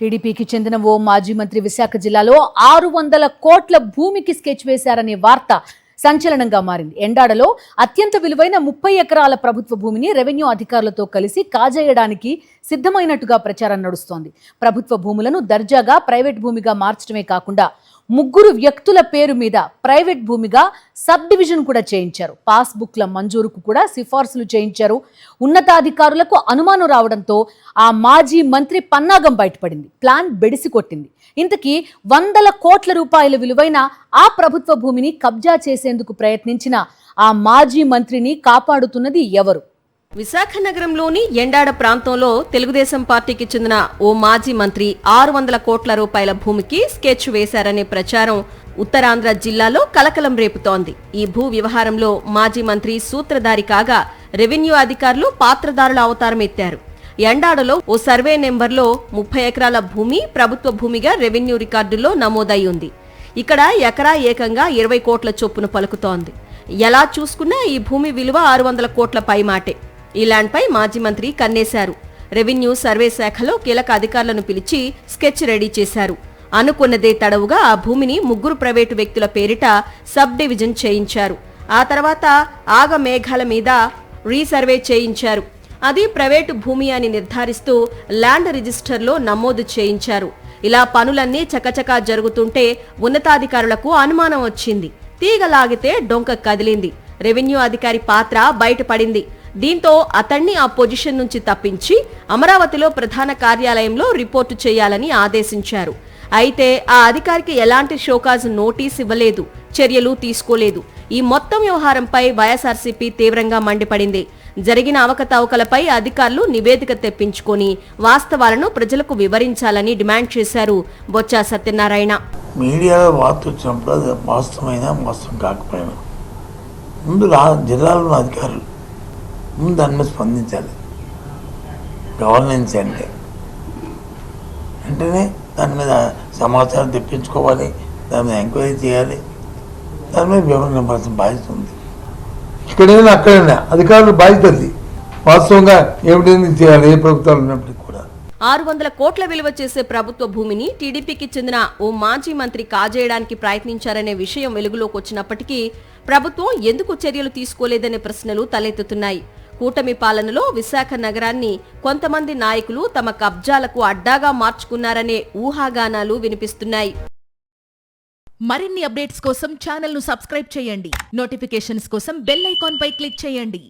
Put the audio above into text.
టీడీపీకి చెందిన ఓ మాజీ మంత్రి విశాఖ జిల్లాలో 600 కోట్ల భూమికి స్కెచ్ వేశారనే వార్త సంచలనంగా మారింది. ఎండాడలో అత్యంత విలువైన 30 ఎకరాల ప్రభుత్వ భూమిని రెవెన్యూ అధికారులతో కలిసి కాజేయడానికి సిద్ధమైనట్టుగా ప్రచారం నడుస్తోంది. ప్రభుత్వ భూములను దర్జాగా ప్రైవేట్ భూమిగా మార్చడమే కాకుండా 3 వ్యక్తుల పేరు మీద ప్రైవేట్ భూమిగా సబ్ డివిజన్ కూడా చేయించారు. పాస్బుక్ల మంజూరుకు కూడా సిఫార్సులు చేయించారు. ఉన్నతాధికారులకు అనుమానం రావడంతో ఆ మాజీ మంత్రి పన్నాగం బయటపడింది. ప్లాన్ బెడిసి కొట్టింది. ఇంతకీ 100 కోట్ల రూపాయల విలువైన ఆ ప్రభుత్వ భూమిని కబ్జా చేసేందుకు ప్రయత్నించిన ఆ మాజీ మంత్రిని కాపాడుతున్నది ఎవరు? విశాఖ నగరంలోని ఎండాడ ప్రాంతంలో తెలుగుదేశం పార్టీకి చెందిన ఓ మాజీ మంత్రి 600 కోట్ల రూపాయల భూమికి స్కెచ్ వేశారనే ప్రచారం ఉత్తరాంధ్ర జిల్లాలో కలకలం రేపుతోంది. ఈ భూ వ్యవహారంలో మాజీ మంత్రి సూత్రధారి కాగా రెవెన్యూ అధికారులు పాత్రదారుల అవతారం ఎత్తారు. ఎండాడలో ఓ సర్వే నెంబర్లో 30 ఎకరాల భూమి ప్రభుత్వ భూమిగా రెవెన్యూ రికార్డుల్లో నమోదై ఉంది. ఇక్కడ ఎకరా ఏకంగా 20 కోట్ల చొప్పున పలుకుతోంది. ఎలా చూసుకున్నా ఈ భూమి విలువ 600 కోట్ల పైమాటే. ఈ ల్యాండ్పై మాజీ మంత్రి కన్నేశారు. రెవెన్యూ సర్వే శాఖలో కీలక అధికారులను పిలిచి స్కెచ్ రెడీ చేశారు. అనుకున్నదే తడవుగా ఆ భూమిని 3 ప్రైవేటు వ్యక్తుల పేరిట సబ్ డివిజన్ చేయించారు. ఆ తర్వాత ఆగమేఘాల మీద రీసర్వే చేయించారు. అది ప్రైవేటు భూమి అని నిర్ధారిస్తూ ల్యాండ్ రిజిస్టర్లో నమోదు చేయించారు. ఇలా పనులన్నీ చకచకా జరుగుతుంటే ఉన్నతాధికారులకు అనుమానం వచ్చింది. తీగలాగితే డొంక కదిలింది. రెవెన్యూ అధికారి పాత్ర బయటపడింది. దీంతో అతన్ని ఆ పొజిషన్ నుంచి తప్పించి అమరావతిలో ప్రధాన కార్యాలయంలో రిపోర్టు చేయాలని ఆదేశించారు. అయితే ఆ అధికారికి ఎలాంటి షోకాజ్ నోటీస్ ఇవ్వలేదు, చర్యలు తీసుకోలేదు. ఈ మొత్తం వ్యవహారంపై వైఎస్ఆర్సీపీ తీవ్రంగా మండిపడింది. జరిగిన అవకతవకలపై అధికారులు నివేదిక తెప్పించుకొని వాస్తవాలను ప్రజలకు వివరించాలని డిమాండ్ చేశారు బొత్స సత్యనారాయణ. మీడియాలో వార్త వచ్చినప్పుడు అది వాస్తవమైన వాస్తవం కాకపోయినా ముందు జిల్లాలో అధికారులు ముందు దాని మీద స్పందించాలి. గవర్నెన్స్ అంటే వెంటనే దాని మీద సమాచారం తెప్పించుకోవాలి, దాని మీద ఎంక్వైరీ చేయాలి, దాని మీద వివరణ ఇవ్వాల్సిన బాధ్యత ఉంది. ఇక్కడైనా అక్కడైనా అధికారులు బాధ్యతది వాస్తవంగా ఏమిటైనా చేయాలి. ఏ ప్రభుత్వాలు ఉన్నప్పటికీ కూడా 600 కోట్ల విలువ చేసే ప్రభుత్వ భూమిని టీడీపీకి చెందిన ఓ మాజీ మంత్రి కాజేయడానికి ప్రయత్నించారనే విషయం వెలుగులోకి వచ్చినప్పటికీ ప్రభుత్వం ఎందుకు చర్యలు తీసుకోలేదనే ప్రశ్నలు తలెత్తుతున్నాయి. కూటమి పాలనలో విశాఖ నగరాన్ని కొంతమంది నాయకులు తమ కబ్జాలకు అడ్డాగా మార్చుకున్నారనే ఊహాగానాలు వినిపిస్తున్నాయి. మరిన్ని అప్డేట్స్ కోసం ఛానల్ ను సబ్స్క్రైబ్ చేయండి. నోటిఫికేషన్స్ కోసం బెల్ ఐకాన్ పై క్లిక్ చేయండి.